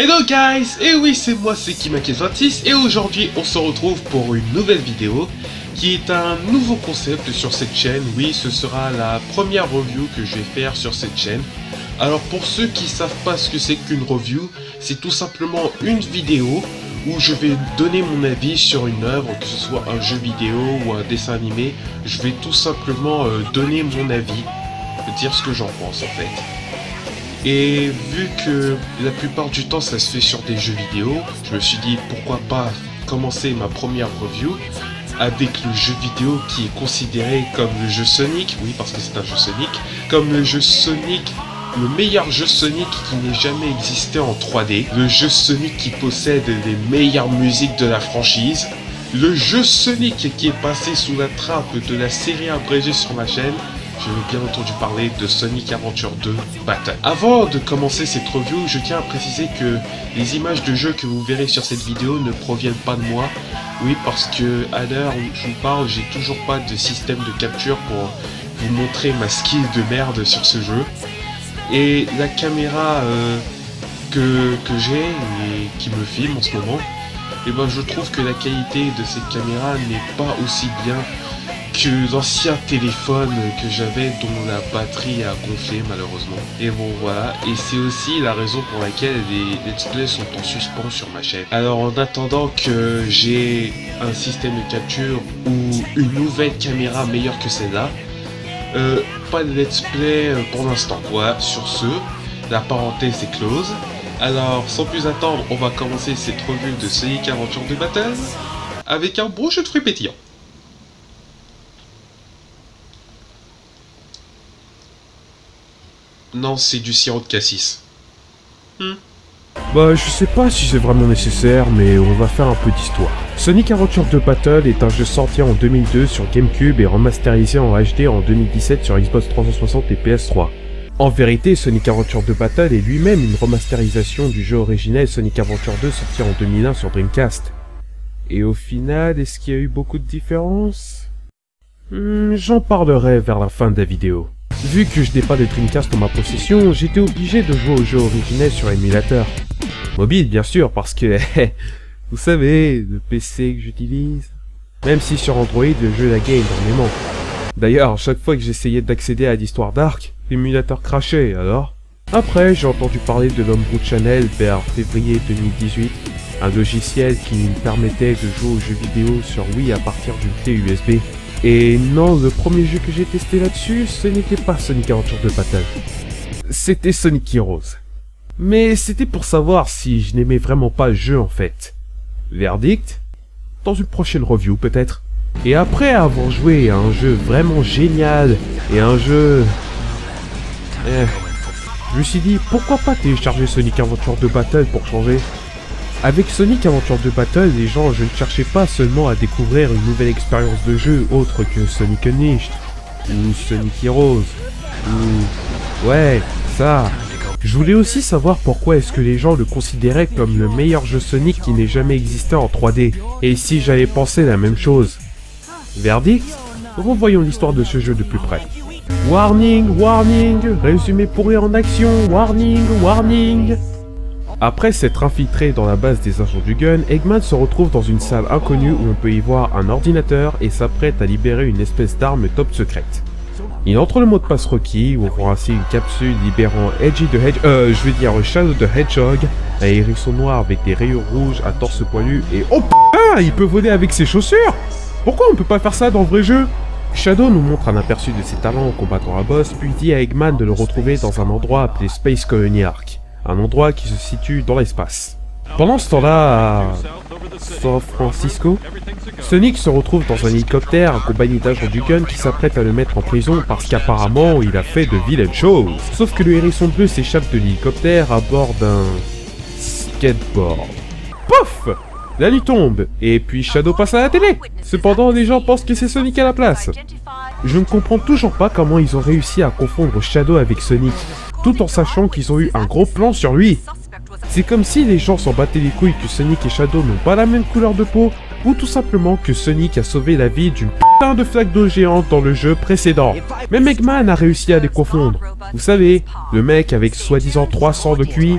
Hello guys, et oui c'est moi, c'est Kimakes26 et aujourd'hui on se retrouve pour une nouvelle vidéo qui est un nouveau concept sur cette chaîne. Oui, ce sera la première review que je vais faire sur cette chaîne. Alors pour ceux qui savent pas ce que c'est qu'une review, c'est tout simplement une vidéo où je vais donner mon avis sur une œuvre, que ce soit un jeu vidéo ou un dessin animé. Je vais tout simplement donner mon avis, dire ce que j'en pense en fait. Et vu que la plupart du temps ça se fait sur des jeux vidéo, je me suis dit pourquoi pas commencer ma première review avec le jeu vidéo qui est considéré comme le jeu Sonic, oui parce que c'est un jeu Sonic, comme le jeu Sonic, le meilleur jeu Sonic qui n'ait jamais existé en 3D, le jeu Sonic qui possède les meilleures musiques de la franchise, le jeu Sonic qui est passé sous la trappe de la série abrégée sur ma chaîne. Je vais bien entendu parler de Sonic Adventure 2 Battle. Avant de commencer cette review, je tiens à préciser que les images de jeu que vous verrez sur cette vidéo ne proviennent pas de moi. Oui, parce que à l'heure où je vous parle, j'ai toujours pas de système de capture pour vous montrer ma skill de merde sur ce jeu. Et la caméra que j'ai et qui me filme en ce moment, et ben je trouve que la qualité de cette caméra n'est pas aussi bien que l'ancien téléphone que j'avais dont la batterie a gonflé malheureusement. Et bon voilà, et c'est aussi la raison pour laquelle les let's play sont en suspens sur ma chaîne. Alors en attendant que j'ai un système de capture ou une nouvelle caméra meilleure que celle-là, pas de let's play pour l'instant. Voilà, sur ce, la parenthèse est close. Alors sans plus attendre, on va commencer cette revue de Sonic Adventure 2 Battle avec un bon jeu de fruits pétillants. Non, c'est du sirop de cassis. Bah, je sais pas si c'est vraiment nécessaire, mais on va faire un peu d'histoire. Sonic Adventure 2 Battle est un jeu sorti en 2002 sur GameCube et remasterisé en HD en 2017 sur Xbox 360 et PS3. En vérité, Sonic Adventure 2 Battle est lui-même une remasterisation du jeu originel Sonic Adventure 2 sorti en 2001 sur Dreamcast. Et au final, est-ce qu'il y a eu beaucoup de différences? J'en parlerai vers la fin de la vidéo. Vu que je n'ai pas de Dreamcast en ma possession, j'étais obligé de jouer au jeu originel sur émulateur. Mobile bien sûr, parce que, vous savez, le PC que j'utilise. Même si sur Android, le jeu laguait énormément. D'ailleurs, chaque fois que j'essayais d'accéder à l'histoire d'Ark, l'émulateur crachait, alors. Après, j'ai entendu parler de l'Homebrew Channel vers février 2018, un logiciel qui me permettait de jouer aux jeux vidéo sur Wii à partir d'une clé USB. Et non, le premier jeu que j'ai testé là-dessus, ce n'était pas Sonic Adventure 2 Battle. C'était Sonic Heroes. Mais c'était pour savoir si je n'aimais vraiment pas le jeu en fait. Verdict? Dans une prochaine review peut-être. Et après avoir joué à un jeu vraiment génial, et un jeu... je me suis dit, pourquoi pas télécharger Sonic Adventure 2 Battle pour changer? Avec Sonic Adventure 2 Battle, les gens, je ne cherchais pas seulement à découvrir une nouvelle expérience de jeu autre que Sonic Unleashed, ou Sonic Heroes, ou... ouais, ça. Je voulais aussi savoir pourquoi est-ce que les gens le considéraient comme le meilleur jeu Sonic qui n'ait jamais existé en 3D, et si j'avais pensé la même chose. Verdict? Revoyons l'histoire de ce jeu de plus près. Warning, warning, résumé pourri en action, warning, warning. Après s'être infiltré dans la base des agents du gun, Eggman se retrouve dans une salle inconnue où on peut y voir un ordinateur et s'apprête à libérer une espèce d'arme top secrète. Il entre le mot de passe requis, ouvrant ainsi une capsule libérant Shadow the Hedgehog, un hérisson noir avec des rayures rouges, un torse poilu et... Oh putain, il peut voler avec ses chaussures! Pourquoi on peut pas faire ça dans le vrai jeu? Shadow nous montre un aperçu de ses talents en combattant un boss, puis dit à Eggman de le retrouver dans un endroit appelé Space Colony Arc. Un endroit qui se situe dans l'espace. Pendant ce temps-là, à San Francisco, Sonic se retrouve dans un hélicoptère accompagné d'agents du gun qui s'apprête à le mettre en prison parce qu'apparemment il a fait de vilaines choses. Sauf que le hérisson bleu s'échappe de l'hélicoptère à bord d'un skateboard. Pouf! La nuit tombe, et puis Shadow passe à la télé. Cependant, les gens pensent que c'est Sonic à la place. Je ne comprends toujours pas comment ils ont réussi à confondre Shadow avec Sonic, tout en sachant qu'ils ont eu un gros plan sur lui. C'est comme si les gens s'en battaient les couilles que Sonic et Shadow n'ont pas la même couleur de peau, ou tout simplement que Sonic a sauvé la vie d'une putain de flaque d'eau géante dans le jeu précédent. Mais Eggman a réussi à les confondre. Vous savez, le mec avec soi-disant 300 de QI.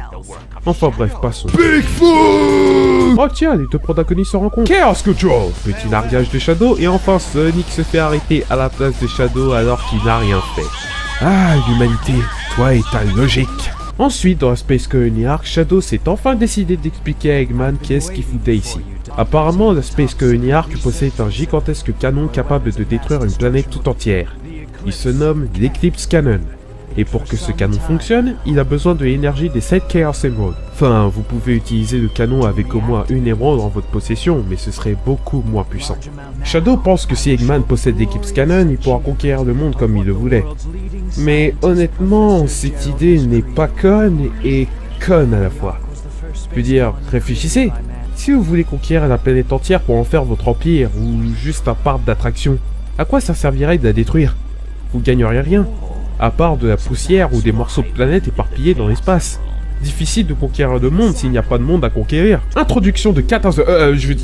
Enfin bref, passons. Bigfoot! Oh tiens, les deux protagonistes se rencontrent. Chaos Control! Petit largage de Shadow, et enfin Sonic se fait arrêter à la place de Shadow alors qu'il n'a rien fait. Ah, l'humanité, toi et ta logique. Ensuite, dans la Space Colony Arc, Shadow s'est enfin décidé d'expliquer à Eggman qu'est-ce qu'il foutait ici. Apparemment, la Space Colony Arc possède un gigantesque canon capable de détruire une planète tout entière. Il se nomme l'Eclipse Cannon. Et pour que ce canon fonctionne, il a besoin de l'énergie des 7 Chaos Emeralds. Enfin, vous pouvez utiliser le canon avec au moins une émeraude en votre possession, mais ce serait beaucoup moins puissant. Shadow pense que si Eggman possède l'Eclipse Cannon, il pourra conquérir le monde comme il le voulait. Mais honnêtement, cette idée n'est pas conne et conne à la fois. Je veux dire, réfléchissez. Si vous voulez conquérir la planète entière pour en faire votre empire, ou juste un parc d'attractions, à quoi ça servirait de la détruire? Vous gagneriez rien, à part de la poussière ou des morceaux de planète éparpillés dans l'espace. Difficile de conquérir le monde s'il n'y a pas de monde à conquérir. Introduction de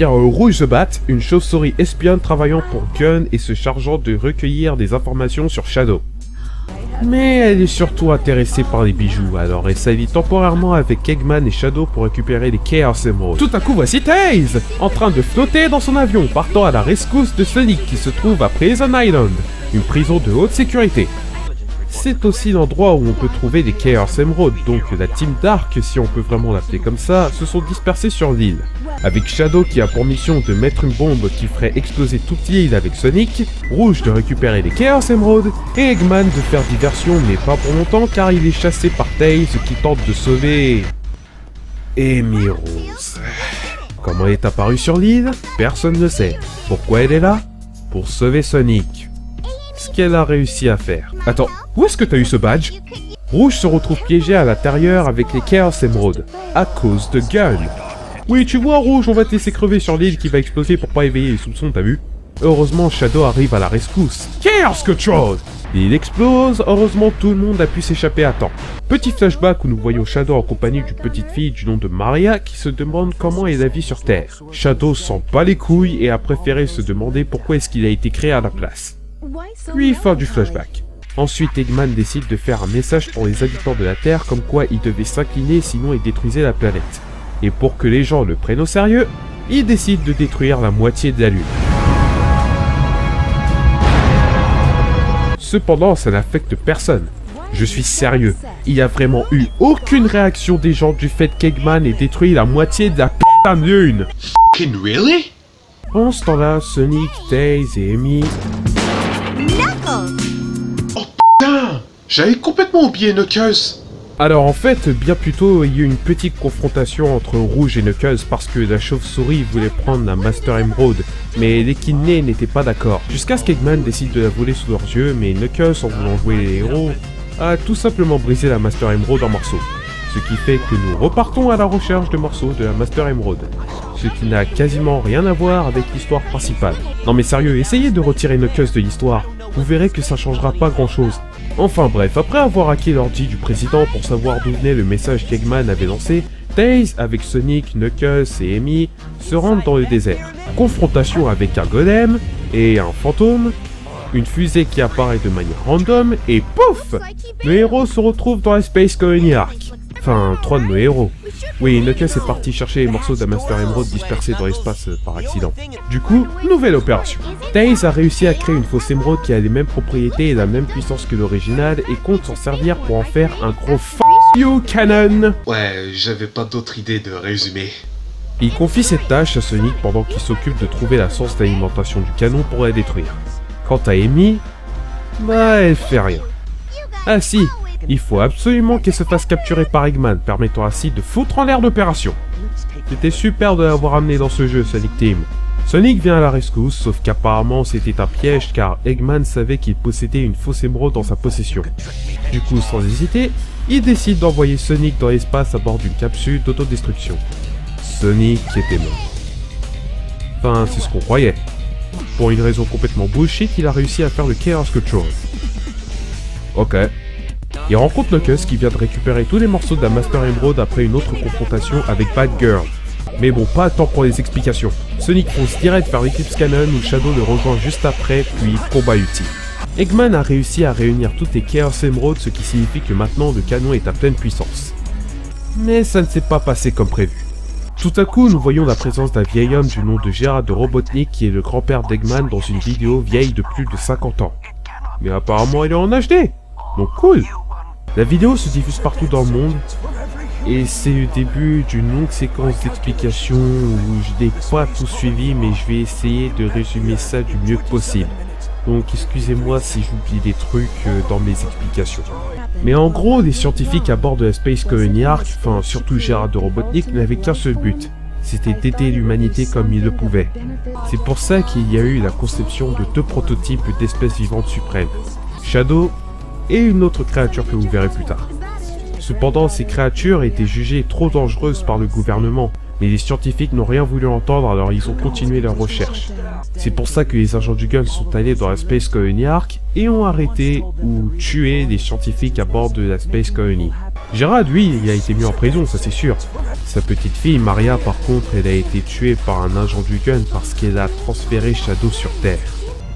Rouge the Bat, une chauve-souris espionne travaillant pour Gun et se chargeant de recueillir des informations sur Shadow. Mais elle est surtout intéressée par les bijoux, alors elle s'allie temporairement avec Eggman et Shadow pour récupérer les Chaos Emeralds. Tout à coup, voici Tails, en train de flotter dans son avion, partant à la rescousse de Sonic qui se trouve à Prison Island, une prison de haute sécurité. C'est aussi l'endroit où on peut trouver les Chaos Emeralds, donc la Team Dark, si on peut vraiment l'appeler comme ça, se sont dispersés sur l'île. Avec Shadow qui a pour mission de mettre une bombe qui ferait exploser toute l'île avec Sonic, Rouge de récupérer les Chaos Emeralds, et Eggman de faire diversion mais pas pour longtemps car il est chassé par Tails qui tente de sauver... Amy Rose. Comment elle est apparue sur l'île? Personne ne sait. Pourquoi elle est là? Pour sauver Sonic. Ce qu'elle a réussi à faire. Attends, où est-ce que t'as eu ce badge? Rouge se retrouve piégé à l'intérieur avec les Chaos Emeralds, à cause de Gun. Oui, tu vois, Rouge, on va te laisser crever sur l'île qui va exploser pour pas éveiller les soupçons, t'as vu? Heureusement, Shadow arrive à la rescousse. Chaos Control! L'île explose, heureusement tout le monde a pu s'échapper à temps. Petit flashback où nous voyons Shadow en compagnie d'une petite fille du nom de Maria qui se demande comment est la vie sur Terre. Shadow s'en bat les couilles et a préféré se demander pourquoi est-ce qu'il a été créé à la place. Puis fin du flashback. Ensuite, Eggman décide de faire un message pour les habitants de la Terre comme quoi ils devaient s'incliner sinon ils détruisaient la planète. Et pour que les gens le prennent au sérieux, il décide de détruire la moitié de la Lune. Cependant, ça n'affecte personne. Je suis sérieux, il n'y a vraiment eu aucune réaction des gens du fait qu'Eggman ait détruit la moitié de la putain de Lune. Fucking really? En ce temps-là, Sonic, Tails et Amy... Oh putain! J'avais complètement oublié Knuckles! Alors en fait, bien plus tôt, il y a eu une petite confrontation entre Rouge et Knuckles parce que la chauve-souris voulait prendre la Master Emerald, mais les Kidney n'étaient pas d'accord. Jusqu'à ce qu'Eggman décide de la voler sous leurs yeux, mais Knuckles, en voulant jouer les héros, a tout simplement brisé la Master Emerald en morceaux. Ce qui fait que nous repartons à la recherche de morceaux de la Master Emerald. Ce qui n'a quasiment rien à voir avec l'histoire principale. Non mais sérieux, essayez de retirer Knuckles de l'histoire. Vous verrez que ça changera pas grand chose. Enfin bref, après avoir hacké l'ordi du président pour savoir d'où venait le message qu'Eggman avait lancé, Tails, avec Sonic, Knuckles et Amy, se rendent dans le désert. Confrontation avec un golem et un fantôme, une fusée qui apparaît de manière random, et pouf! Le héros se retrouve dans la Space Colony Arc. Enfin, 3 de nos héros. Oui, Knuckles est parti chercher les morceaux de la Master Emerald dispersés dans l'espace par accident. Du coup, nouvelle opération. Tails a réussi à créer une fausse émeraude qui a les mêmes propriétés et la même puissance que l'original et compte s'en servir pour en faire un gros f*** you cannon. Ouais, j'avais pas d'autre idée de résumer. Il confie cette tâche à Sonic pendant qu'il s'occupe de trouver la source d'alimentation du canon pour la détruire. Quant à Amy, bah elle fait rien. Ah si, il faut absolument qu'elle se fasse capturer par Eggman, permettant ainsi de foutre en l'air l'opération. C'était super de l'avoir amené dans ce jeu, Sonic Team. Sonic vient à la rescousse, sauf qu'apparemment c'était un piège car Eggman savait qu'il possédait une fausse émeraude dans sa possession. Du coup, sans hésiter, il décide d'envoyer Sonic dans l'espace à bord d'une capsule d'autodestruction. Sonic était mort. Enfin, c'est ce qu'on croyait. Pour une raison complètement bullshit, il a réussi à faire le Chaos Control. Ok. Il rencontre Knuckles qui vient de récupérer tous les morceaux de la Master Emerald après une autre confrontation avec Bad Girl. Mais bon, pas le temps pour les explications. Sonic fonce direct vers l'Eclipse Cannon où Shadow le rejoint juste après, puis combat ultime. Eggman a réussi à réunir toutes les Chaos Emeralds, ce qui signifie que maintenant le canon est à pleine puissance. Mais ça ne s'est pas passé comme prévu. Tout à coup, nous voyons la présence d'un vieil homme du nom de Gérard de Robotnik qui est le grand-père d'Eggman dans une vidéo vieille de plus de 50 ans. Mais apparemment il est en HD, donc cool. La vidéo se diffuse partout dans le monde, et c'est le début d'une longue séquence d'explications où je n'ai pas tout suivi, mais je vais essayer de résumer ça du mieux que possible. Donc excusez-moi si j'oublie des trucs dans mes explications. Mais en gros, les scientifiques à bord de la Space Colony Ark, enfin surtout Gérard de Robotnik, n'avaient qu'un seul but. C'était d'aider l'humanité comme ils le pouvaient. C'est pour ça qu'il y a eu la conception de 2 prototypes d'espèces vivantes suprêmes. Shadow et une autre créature que vous verrez plus tard. Cependant, ces créatures étaient jugées trop dangereuses par le gouvernement, mais les scientifiques n'ont rien voulu entendre, alors ils ont continué leurs recherches. C'est pour ça que les agents du Gun sont allés dans la Space Colony Ark et ont arrêté ou tué les scientifiques à bord de la Space Colony. Gérard, lui, il a été mis en prison, ça c'est sûr. Sa petite fille, Maria, par contre, elle a été tuée par un agent du Gun parce qu'elle a transféré Shadow sur Terre.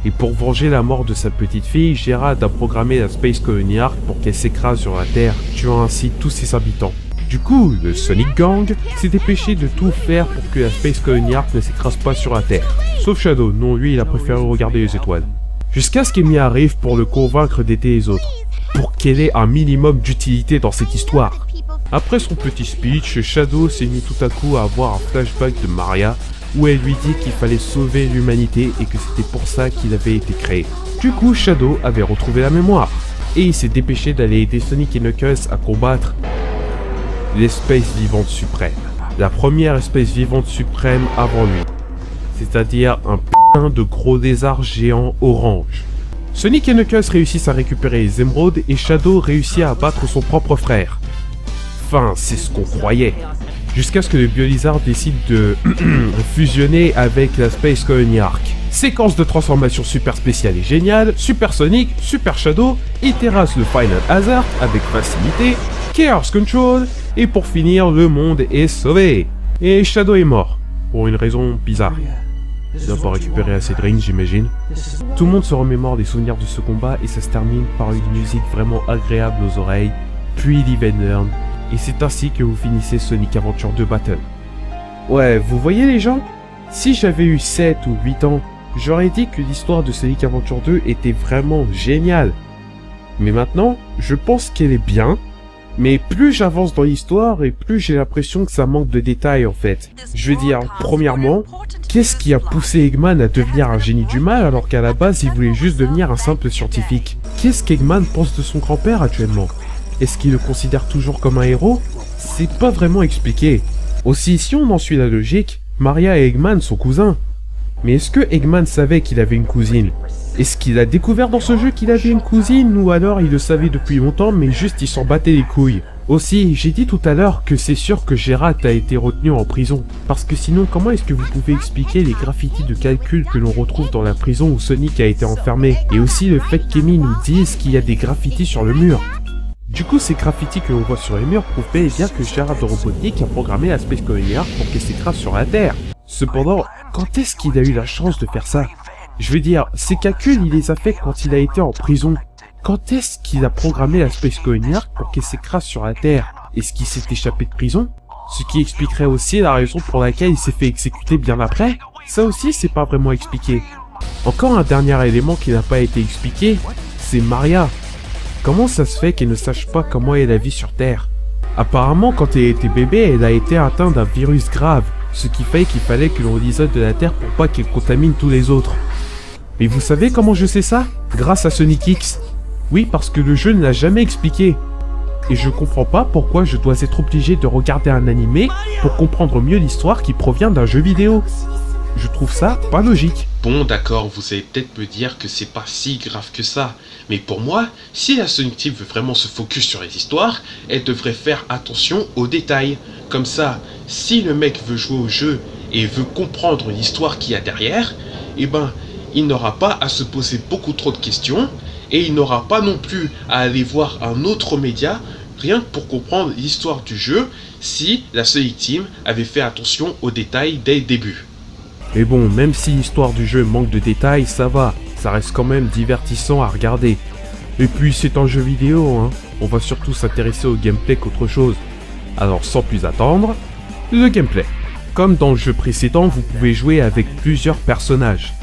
Et pour venger la mort de sa petite fille, Gérard a programmé la Space Colony Ark pour qu'elle s'écrase sur la Terre, tuant ainsi tous ses habitants. Du coup, le Sonic Gang s'est dépêché de tout faire pour que la Space Colony Ark ne s'écrase pas sur la Terre. Sauf Shadow, non, lui il a préféré regarder les étoiles. Jusqu'à ce qu'Amy arrive pour le convaincre d'aider les autres, pour qu'elle ait un minimum d'utilité dans cette histoire. Après son petit speech, Shadow s'est mis tout à coup à avoir un flashback de Maria, où elle lui dit qu'il fallait sauver l'humanité et que c'était pour ça qu'il avait été créé. Du coup, Shadow avait retrouvé la mémoire, et il s'est dépêché d'aller aider Sonic et Knuckles à combattre l'espèce vivante suprême. La première espèce vivante suprême avant lui. C'est-à-dire un putain de gros lézard géant orange. Sonic et Knuckles réussissent à récupérer les émeraudes et Shadow réussit à abattre son propre frère. Enfin, c'est ce qu'on croyait. Jusqu'à ce que le Biolizard décide de fusionner avec la Space Colony Ark. Séquence de transformation super spéciale et géniale, Super Sonic, Super Shadow, il terrasse le Final Hazard avec facilité, Chaos Control, et pour finir, le monde est sauvé. Et Shadow est mort, pour une raison bizarre. Il n'a pas récupéré assez de rings, j'imagine. Tout le monde se remémore des souvenirs de ce combat et ça se termine par une musique vraiment agréable aux oreilles, puis Live and Learn. Et c'est ainsi que vous finissez Sonic Adventure 2 Battle. Ouais, vous voyez les gens? Si j'avais eu 7 ou 8 ans, j'aurais dit que l'histoire de Sonic Adventure 2 était vraiment géniale. Mais maintenant, je pense qu'elle est bien, mais plus j'avance dans l'histoire et plus j'ai l'impression que ça manque de détails en fait. Je veux dire, premièrement, qu'est-ce qui a poussé Eggman à devenir un génie du mal alors qu'à la base il voulait juste devenir un simple scientifique? Qu'est-ce qu'Eggman pense de son grand-père actuellement? Est-ce qu'il le considère toujours comme un héros? C'est pas vraiment expliqué. Aussi, si on en suit la logique, Maria et Eggman sont cousins. Mais est-ce que Eggman savait qu'il avait une cousine? Est-ce qu'il a découvert dans ce jeu qu'il avait une cousine ou alors il le savait depuis longtemps mais juste il s'en battait les couilles? Aussi, j'ai dit tout à l'heure que c'est sûr que Gérard a été retenu en prison. Parce que sinon, comment est-ce que vous pouvez expliquer les graffitis de calcul que l'on retrouve dans la prison où Sonic a été enfermé? Et aussi le fait qu'Amy nous dise qu'il y a des graffitis sur le mur. Du coup, ces graffitis que l'on voit sur les murs prouvent bel et bien que Gérard de Robotnik a programmé la Space Colony Ark pour qu'elle s'écrase sur la Terre. Cependant, quand est-ce qu'il a eu la chance de faire ça? Je veux dire, ces calculs, il les a fait quand il a été en prison. Quand est-ce qu'il a programmé la Space Colony Ark pour qu'elle s'écrase sur la Terre? Est-ce qu'il s'est échappé de prison? Ce qui expliquerait aussi la raison pour laquelle il s'est fait exécuter bien après. Ça aussi, c'est pas vraiment expliqué. Encore un dernier élément qui n'a pas été expliqué, c'est Maria. Comment ça se fait qu'elle ne sache pas comment est la vie sur Terre? Apparemment, quand elle était bébé, elle a été atteinte d'un virus grave, ce qui fait qu'il fallait que l'on l'isole de la Terre pour pas qu'elle contamine tous les autres. Mais vous savez comment je sais ça? Grâce à Sonic X. Oui, parce que le jeu ne l'a jamais expliqué. Et je comprends pas pourquoi je dois être obligé de regarder un animé pour comprendre mieux l'histoire qui provient d'un jeu vidéo. Je trouve ça pas logique. Bon d'accord, vous allez peut-être me dire que c'est pas si grave que ça, mais pour moi, si la Sonic Team veut vraiment se focus sur les histoires, elle devrait faire attention aux détails. Comme ça, si le mec veut jouer au jeu et veut comprendre l'histoire qu'il y a derrière, eh ben, il n'aura pas à se poser beaucoup trop de questions, et il n'aura pas non plus à aller voir un autre média, rien que pour comprendre l'histoire du jeu, si la Sonic Team avait fait attention aux détails dès le début. Mais bon, même si l'histoire du jeu manque de détails, ça va. Ça reste quand même divertissant à regarder. Et puis c'est un jeu vidéo, hein. On va surtout s'intéresser au gameplay qu'autre chose. Alors sans plus attendre, le gameplay. Comme dans le jeu précédent, vous pouvez jouer avec plusieurs personnages.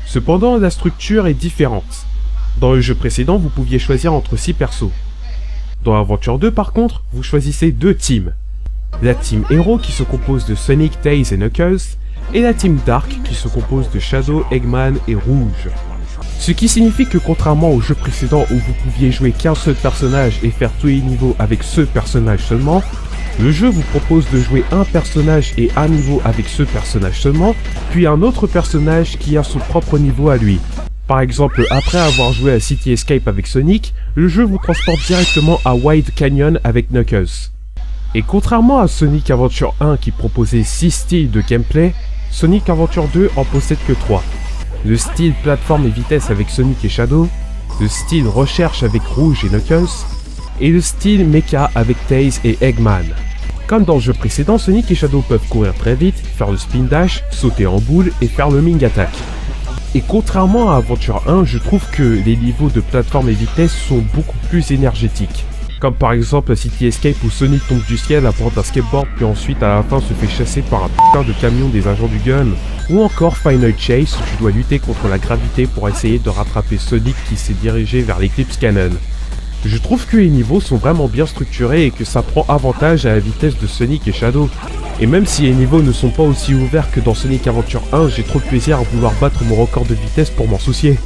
Cependant, la structure est différente. Dans le jeu précédent, vous pouviez choisir entre 6 persos. Dans Aventure 2, par contre, vous choisissez 2 teams. La team Hero qui se compose de Sonic, Tails et Knuckles, et la team Dark qui se compose de Shadow, Eggman et Rouge. Ce qui signifie que contrairement au jeu précédent où vous pouviez jouer qu'un seul personnage et faire tous les niveaux avec ce personnage seulement, le jeu vous propose de jouer un personnage et un niveau avec ce personnage seulement, puis un autre personnage qui a son propre niveau à lui. Par exemple, après avoir joué à City Escape avec Sonic, le jeu vous transporte directement à Wild Canyon avec Knuckles. Et contrairement à Sonic Adventure 1 qui proposait 6 styles de gameplay, Sonic Adventure 2 en possède que 3. Le style plateforme et vitesse avec Sonic et Shadow, le style recherche avec Rouge et Knuckles, et le style mecha avec Tails et Eggman. Comme dans le jeu précédent, Sonic et Shadow peuvent courir très vite, faire le spin dash, sauter en boule et faire le Ming Attack. Et contrairement à Adventure 1, je trouve que les niveaux de plateforme et vitesse sont beaucoup plus énergétiques. Comme par exemple City Escape où Sonic tombe du ciel à bord d'un skateboard puis ensuite à la fin se fait chasser par un putain de camion des agents du gun. Ou encore Final Chase où tu dois lutter contre la gravité pour essayer de rattraper Sonic qui s'est dirigé vers l'Eclipse Cannon. Je trouve que les niveaux sont vraiment bien structurés et que ça prend avantage à la vitesse de Sonic et Shadow. Et même si les niveaux ne sont pas aussi ouverts que dans Sonic Adventure 1, j'ai trop de plaisir à vouloir battre mon record de vitesse pour m'en soucier.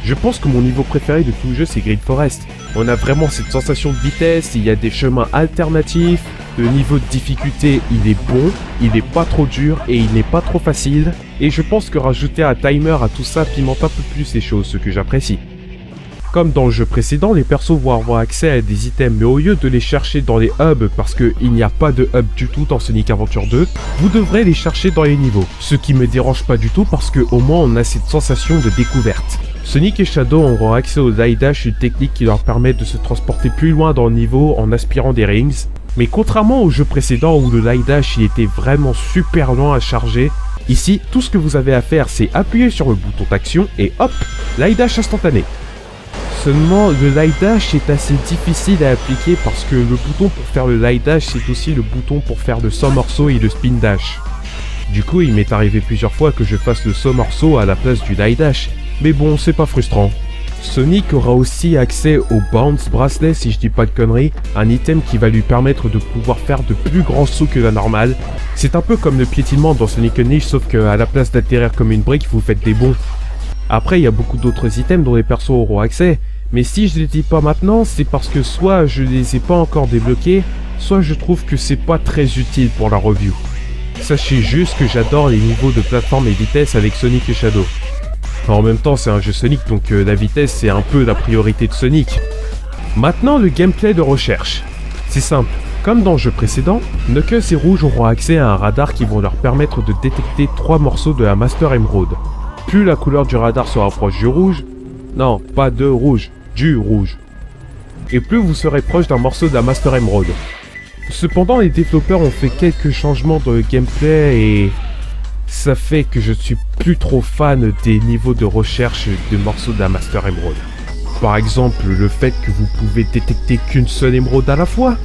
Je pense que mon niveau préféré de tout le jeu c'est Green Forest. On a vraiment cette sensation de vitesse, il y a des chemins alternatifs, le niveau de difficulté il est bon, il n'est pas trop dur et il n'est pas trop facile. Et je pense que rajouter un timer à tout ça pimente un peu plus les choses, ce que j'apprécie. Comme dans le jeu précédent, les persos vont avoir accès à des items, mais au lieu de les chercher dans les hubs, parce qu'il n'y a pas de hub du tout dans Sonic Adventure 2, vous devrez les chercher dans les niveaux. Ce qui me dérange pas du tout parce qu'au moins on a cette sensation de découverte. Sonic et Shadow auront accès au Light Dash, une technique qui leur permet de se transporter plus loin dans le niveau en aspirant des rings. Mais contrairement au jeu précédent où le Light Dash il était vraiment super lent à charger, ici tout ce que vous avez à faire c'est appuyer sur le bouton d'action et hop, Light Dash instantané. Seulement, le Light Dash est assez difficile à appliquer parce que le bouton pour faire le Light Dash, c'est aussi le bouton pour faire le Somersault et le Spin Dash. Du coup, il m'est arrivé plusieurs fois que je fasse le Somersault à la place du Light Dash, mais bon, c'est pas frustrant. Sonic aura aussi accès au Bounce Bracelet, si je dis pas de conneries, un item qui va lui permettre de pouvoir faire de plus grands sauts que la normale. C'est un peu comme le piétinement dans Sonic Unleashed, sauf qu'à la place d'atterrir comme une brique, vous faites des bonds. Après, il y a beaucoup d'autres items dont les persos auront accès, mais si je les dis pas maintenant, c'est parce que soit je les ai pas encore débloqués, soit je trouve que c'est pas très utile pour la review. Sachez juste que j'adore les niveaux de plateforme et vitesse avec Sonic et Shadow. En même temps, c'est un jeu Sonic, donc la vitesse c'est un peu la priorité de Sonic. Maintenant, le gameplay de recherche. C'est simple. Comme dans le jeu précédent, Knuckles et Rouge auront accès à un radar qui vont leur permettre de détecter 3 morceaux de la Master Emerald. Plus la couleur du radar se rapproche du rouge, non, pas de rouge, du rouge. Et plus vous serez proche d'un morceau de la Master Emerald. Cependant, les développeurs ont fait quelques changements dans le gameplay et ça fait que je ne suis plus trop fan des niveaux de recherche de morceaux de la Master Emerald. Par exemple, le fait que vous pouvez détecter qu'une seule émeraude à la fois.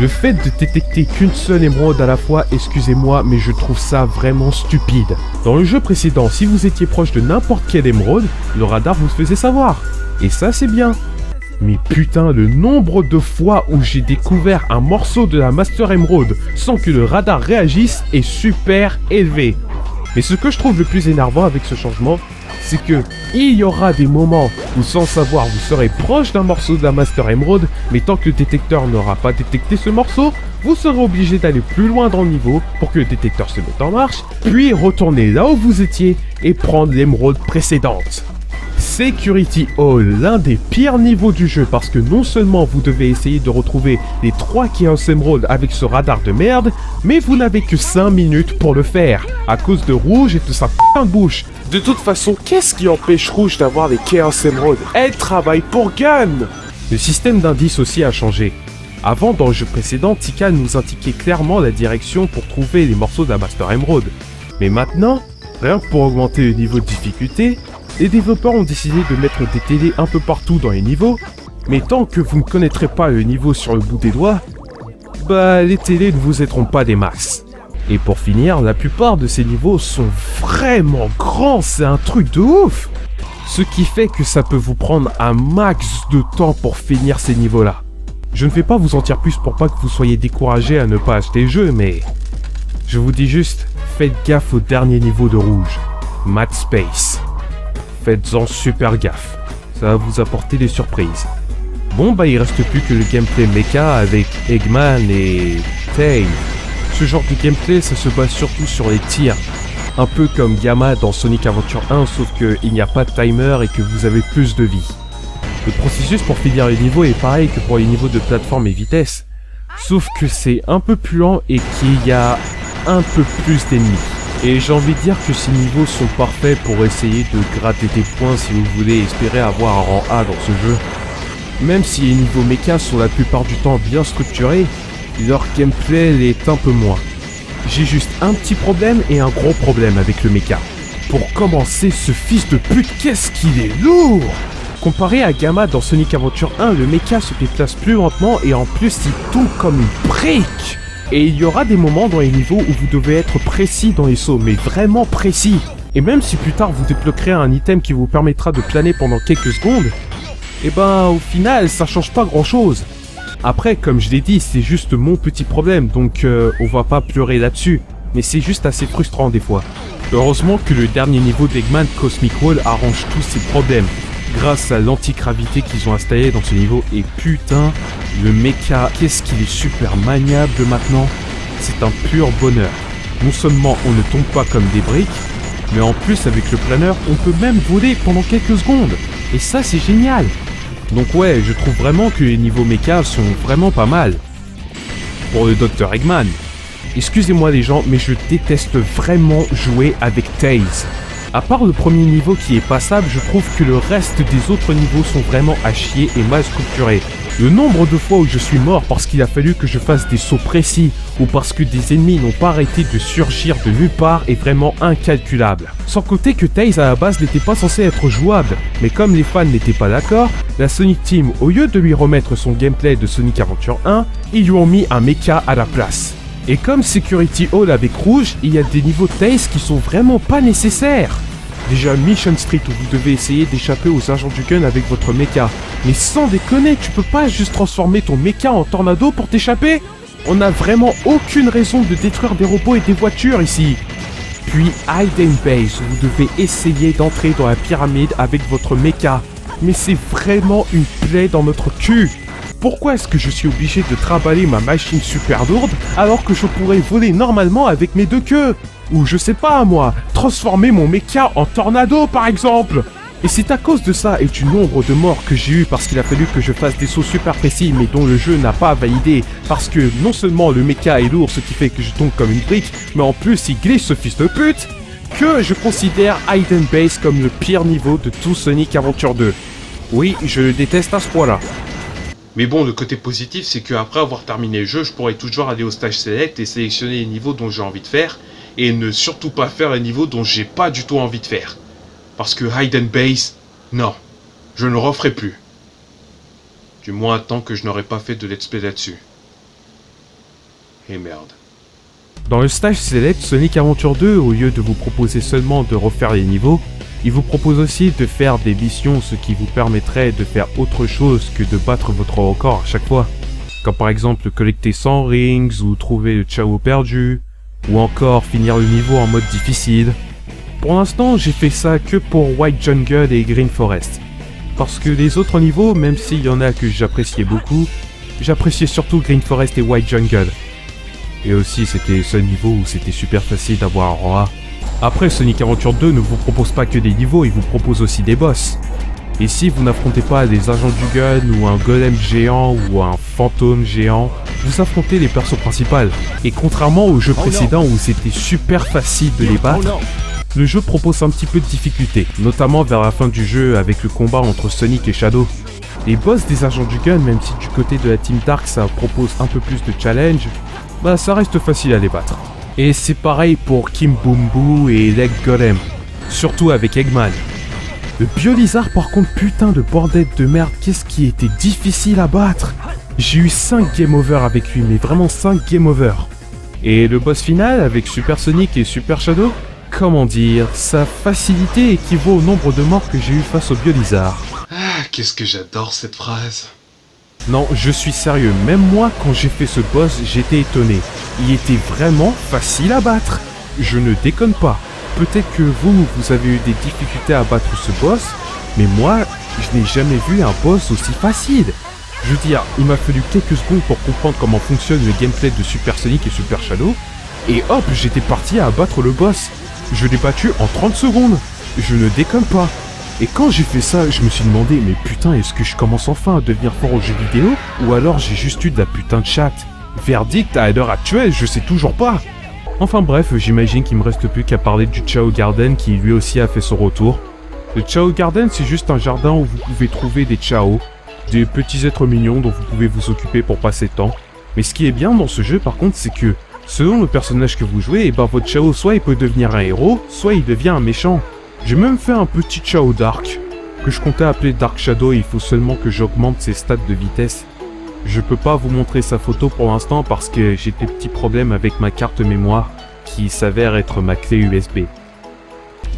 Le fait de détecter qu'une seule émeraude à la fois, excusez-moi, mais je trouve ça vraiment stupide. Dans le jeu précédent, si vous étiez proche de n'importe quelle émeraude, le radar vous faisait savoir. Et ça, c'est bien. Mais putain, le nombre de fois où j'ai découvert un morceau de la Master Emerald sans que le radar réagisse est super élevé. Mais ce que je trouve le plus énervant avec ce changement, c'est que il y aura des moments où sans savoir vous serez proche d'un morceau de la Master Emerald, mais tant que le détecteur n'aura pas détecté ce morceau, vous serez obligé d'aller plus loin dans le niveau pour que le détecteur se mette en marche, puis retourner là où vous étiez et prendre l'émeraude précédente. Security Hall, l'un des pires niveaux du jeu parce que non seulement vous devez essayer de retrouver les 3 Chaos Emerald avec ce radar de merde, mais vous n'avez que 5 minutes pour le faire, à cause de Rouge et de sa putain de bouche. De toute façon, qu'est-ce qui empêche Rouge d'avoir les Chaos Emerald? Elle travaille pour Gun! Le système d'indices aussi a changé. Avant, dans le jeu précédent, Tika nous indiquait clairement la direction pour trouver les morceaux de la Master Emerald. Mais maintenant, rien que pour augmenter le niveau de difficulté, les développeurs ont décidé de mettre des télés un peu partout dans les niveaux, mais tant que vous ne connaîtrez pas le niveau sur le bout des doigts, bah les télés ne vous aideront pas des masses. Et pour finir, la plupart de ces niveaux sont vraiment grands, c'est un truc de ouf. Ce qui fait que ça peut vous prendre un max de temps pour finir ces niveaux-là. Je ne vais pas vous en dire plus pour pas que vous soyez découragés à ne pas acheter le jeu, mais je vous dis juste, faites gaffe au dernier niveau de rouge, Mad Space. Faites-en super gaffe, ça va vous apporter des surprises. Bon bah il reste plus que le gameplay mecha avec Eggman et Tails. Ce genre de gameplay ça se base surtout sur les tirs. Un peu comme Gamma dans Sonic Adventure 1 sauf qu'il n'y a pas de timer et que vous avez plus de vie. Le processus pour finir les niveaux est pareil que pour les niveaux de plateforme et vitesse. Sauf que c'est un peu plus lent et qu'il y a un peu plus d'ennemis. Et j'ai envie de dire que ces niveaux sont parfaits pour essayer de gratter des points si vous voulez espérer avoir un rang A dans ce jeu. Même si les niveaux mecha sont la plupart du temps bien structurés, leur gameplay l'est un peu moins. J'ai juste un petit problème et un gros problème avec le mecha. Pour commencer, ce fils de pute, qu'est-ce qu'il est lourd! Comparé à Gamma dans Sonic Adventure 1, le mecha se déplace plus lentement et en plus il tombe comme une brique. Et il y aura des moments dans les niveaux où vous devez être précis dans les sauts, mais vraiment précis. Et même si plus tard vous débloquerez un item qui vous permettra de planer pendant quelques secondes, et ben au final ça change pas grand chose. Après comme je l'ai dit c'est juste mon petit problème donc on va pas pleurer là-dessus. Mais c'est juste assez frustrant des fois. Heureusement que le dernier niveau d'Eggman Cosmic Wall arrange tous ces problèmes. Grâce à l'anti-gravité qu'ils ont installé dans ce niveau. Et putain, le mecha, qu'est-ce qu'il est super maniable maintenant. C'est un pur bonheur. Non seulement on ne tombe pas comme des briques, mais en plus avec le planeur on peut même voler pendant quelques secondes. Et ça c'est génial. Donc ouais, je trouve vraiment que les niveaux mecha sont vraiment pas mal. Pour le Dr Eggman. Excusez-moi les gens, mais je déteste vraiment jouer avec Tails. À part le premier niveau qui est passable, je trouve que le reste des autres niveaux sont vraiment à chier et mal structurés. Le nombre de fois où je suis mort parce qu'il a fallu que je fasse des sauts précis ou parce que des ennemis n'ont pas arrêté de surgir de nulle part est vraiment incalculable. Sans compter que Tails à la base n'était pas censé être jouable, mais comme les fans n'étaient pas d'accord, la Sonic Team, au lieu de lui remettre son gameplay de Sonic Adventure 1, ils lui ont mis un mecha à la place. Et comme Security Hall avec Rouge, il y a des niveaux Tails qui sont vraiment pas nécessaires. Déjà Mission Street où vous devez essayer d'échapper aux agents du gun avec votre mecha. Mais sans déconner, tu peux pas juste transformer ton mecha en tornado pour t'échapper? On n'a vraiment aucune raison de détruire des robots et des voitures ici. Puis Hidden Base où vous devez essayer d'entrer dans la pyramide avec votre mecha. Mais c'est vraiment une plaie dans notre cul. Pourquoi est-ce que je suis obligé de trimballer ma machine super lourde alors que je pourrais voler normalement avec mes deux queues? Ou je sais pas moi, transformer mon mecha en tornado par exemple. Et c'est à cause de ça et du nombre de morts que j'ai eu parce qu'il a fallu que je fasse des sauts super précis mais dont le jeu n'a pas validé. Parce que non seulement le mecha est lourd ce qui fait que je tombe comme une brique, mais en plus il glisse ce fils de pute, que je considère Hidden Base comme le pire niveau de tout Sonic Adventure 2. Oui, je le déteste à ce point-là. Mais bon, le côté positif, c'est qu'après avoir terminé le jeu, je pourrais toujours aller au stage select et sélectionner les niveaux dont j'ai envie de faire, et ne surtout pas faire les niveaux dont j'ai pas du tout envie de faire. Parce que Hidden Base, non, je ne le referai plus. Du moins tant que je n'aurai pas fait de let's play là-dessus. Et merde. Dans le stage select Sonic Adventure 2, au lieu de vous proposer seulement de refaire les niveaux, il vous propose aussi de faire des missions, ce qui vous permettrait de faire autre chose que de battre votre record à chaque fois. Comme par exemple collecter 100 rings, ou trouver le Chao perdu, ou encore finir le niveau en mode difficile. Pour l'instant, j'ai fait ça que pour White Jungle et Green Forest. Parce que les autres niveaux, même s'il y en a que j'appréciais beaucoup, j'appréciais surtout Green Forest et White Jungle. Et aussi, c'était le seul niveau où c'était super facile d'avoir un rang A. Après, Sonic Adventure 2 ne vous propose pas que des niveaux, il vous propose aussi des boss. Et si vous n'affrontez pas des agents du gun, ou un golem géant, ou un fantôme géant, vous affrontez les persos principaux. Et contrairement au jeu précédent où c'était super facile de les battre, le jeu propose un petit peu de difficulté, notamment vers la fin du jeu avec le combat entre Sonic et Shadow. Les boss des agents du gun, même si du côté de la Team Dark ça propose un peu plus de challenge, bah ça reste facile à les battre. Et c'est pareil pour Kim Boom Boo et Leg Golem, surtout avec Eggman. Le Biolizard par contre, putain de bordel de merde, qu'est-ce qui était difficile à battre. J'ai eu 5 game over avec lui, mais vraiment 5 game over. Et le boss final avec Super Sonic et Super Shadow, comment dire, sa facilité équivaut au nombre de morts que j'ai eu face au Biolizard. Ah, qu'est-ce que j'adore cette phrase. Non, je suis sérieux, même moi quand j'ai fait ce boss, j'étais étonné. Il était vraiment facile à battre. Je ne déconne pas. Peut-être que vous avez eu des difficultés à battre ce boss, mais moi, je n'ai jamais vu un boss aussi facile. Je veux dire, il m'a fallu quelques secondes pour comprendre comment fonctionne le gameplay de Super Sonic et Super Shadow, et hop, j'étais parti à abattre le boss. Je l'ai battu en 30 secondes. Je ne déconne pas. Et quand j'ai fait ça, je me suis demandé, mais putain, est-ce que je commence enfin à devenir fort aux jeux vidéo, ou alors j'ai juste eu de la putain de chatte? Verdict, à l'heure actuelle, je sais toujours pas. Enfin bref, j'imagine qu'il me reste plus qu'à parler du Chao Garden qui lui aussi a fait son retour. Le Chao Garden, c'est juste un jardin où vous pouvez trouver des Chao, des petits êtres mignons dont vous pouvez vous occuper pour passer le temps. Mais ce qui est bien dans ce jeu par contre, c'est que selon le personnage que vous jouez, et ben votre Chao soit il peut devenir un héros, soit il devient un méchant. J'ai même fait un petit Chao Dark, que je comptais appeler Dark Shadow, il faut seulement que j'augmente ses stats de vitesse. Je peux pas vous montrer sa photo pour l'instant parce que j'ai des petits problèmes avec ma carte mémoire, qui s'avère être ma clé USB.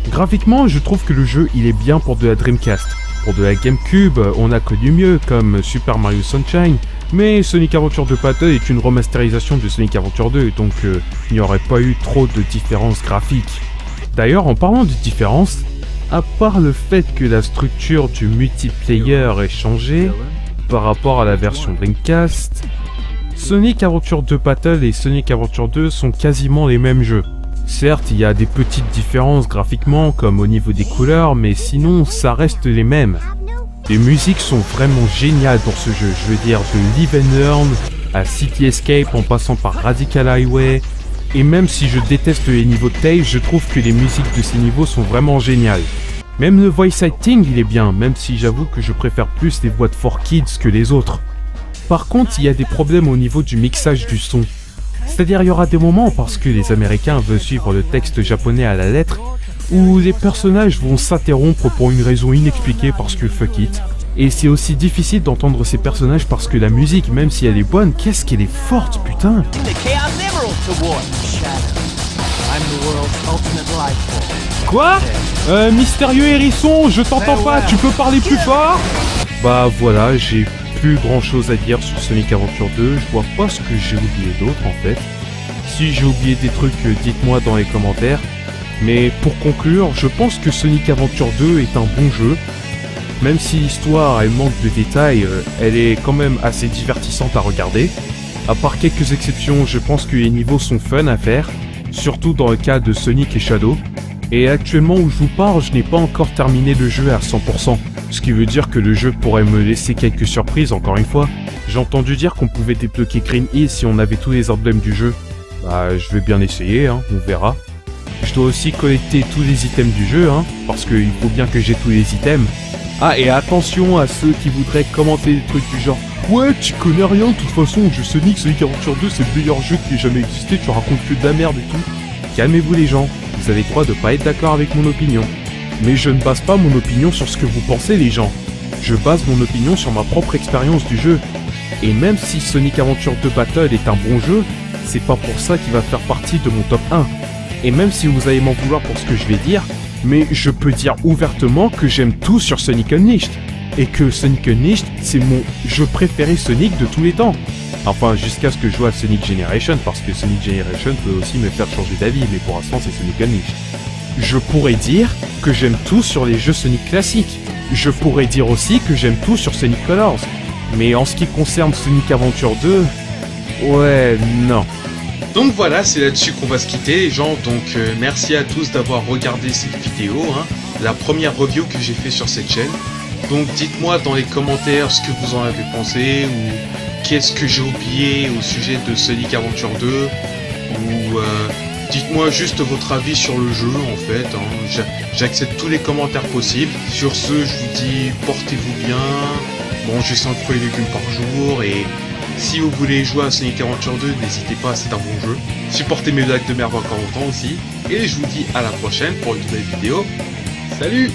Graphiquement, je trouve que le jeu il est bien pour de la Dreamcast. Pour de la GameCube, on a connu mieux comme Super Mario Sunshine, mais Sonic Adventure 2 Battle est une remasterisation de Sonic Adventure 2, donc il n'y aurait pas eu trop de différences graphiques. D'ailleurs, en parlant de différences, à part le fait que la structure du multiplayer ait changé par rapport à la version Dreamcast, Sonic Adventure 2 Battle et Sonic Adventure 2 sont quasiment les mêmes jeux. Certes, il y a des petites différences graphiquement, comme au niveau des couleurs, mais sinon, ça reste les mêmes. Les musiques sont vraiment géniales dans ce jeu, je veux dire, de Live and Learn à City Escape en passant par Radical Highway, et même si je déteste les niveaux de Tails, je trouve que les musiques de ces niveaux sont vraiment géniales. Même le voice acting, il est bien, même si j'avoue que je préfère plus les voix de 4Kids que les autres. Par contre, il y a des problèmes au niveau du mixage du son. C'est-à-dire, il y aura des moments, parce que les Américains veulent suivre le texte japonais à la lettre, où les personnages vont s'interrompre pour une raison inexpliquée parce que fuck it. Et c'est aussi difficile d'entendre ces personnages parce que la musique, même si elle est bonne, qu'est-ce qu'elle est forte, putain! Quoi? Mystérieux hérisson, je t'entends pas, tu peux parler plus fort? Bah voilà, j'ai plus grand chose à dire sur Sonic Adventure 2, je vois pas ce que j'ai oublié d'autre en fait. Si j'ai oublié des trucs, dites-moi dans les commentaires. Mais pour conclure, je pense que Sonic Adventure 2 est un bon jeu. Même si l'histoire elle manque de détails, elle est quand même assez divertissante à regarder. À part quelques exceptions, je pense que les niveaux sont fun à faire, surtout dans le cas de Sonic et Shadow. Et actuellement où je vous parle, je n'ai pas encore terminé le jeu à 100%, ce qui veut dire que le jeu pourrait me laisser quelques surprises encore une fois. J'ai entendu dire qu'on pouvait débloquer Green Hill si on avait tous les emblèmes du jeu. Bah je vais bien essayer, hein, on verra. Je dois aussi collecter tous les items du jeu, hein, parce qu'il faut bien que j'ai tous les items. Ah, et attention à ceux qui voudraient commenter des trucs du genre « Ouais, tu connais rien, de toute façon, le jeu Sonic Adventure 2, c'est le meilleur jeu qui ait jamais existé, tu racontes que de la merde et tout. » Calmez-vous les gens, vous avez le droit de pas être d'accord avec mon opinion. Mais je ne base pas mon opinion sur ce que vous pensez les gens. Je base mon opinion sur ma propre expérience du jeu. Et même si Sonic Adventure 2 Battle est un bon jeu, c'est pas pour ça qu'il va faire partie de mon top 1. Et même si vous allez m'en vouloir pour ce que je vais dire, mais je peux dire ouvertement que j'aime tout sur Sonic Unleashed. Et que Sonic Unleashed, c'est mon jeu préféré Sonic de tous les temps. Enfin, jusqu'à ce que je joue à Sonic Generation, parce que Sonic Generation peut aussi me faire changer d'avis, mais pour l'instant c'est Sonic Unleashed. Je pourrais dire que j'aime tout sur les jeux Sonic classiques. Je pourrais dire aussi que j'aime tout sur Sonic Colors. Mais en ce qui concerne Sonic Adventure 2, ouais, non. Donc voilà, c'est là-dessus qu'on va se quitter les gens, donc merci à tous d'avoir regardé cette vidéo, hein, la première review que j'ai fait sur cette chaîne. Donc dites-moi dans les commentaires ce que vous en avez pensé, ou qu'est-ce que j'ai oublié au sujet de Sonic Adventure 2, ou dites-moi juste votre avis sur le jeu en fait, hein. J'accepte tous les commentaires possibles. Sur ce, je vous dis portez-vous bien, mangez 5 fruits et légumes par jour, et si vous voulez jouer à Sonic Adventure 2, n'hésitez pas, c'est un bon jeu. Supportez mes blagues de merde encore longtemps aussi. Et je vous dis à la prochaine pour une nouvelle vidéo. Salut!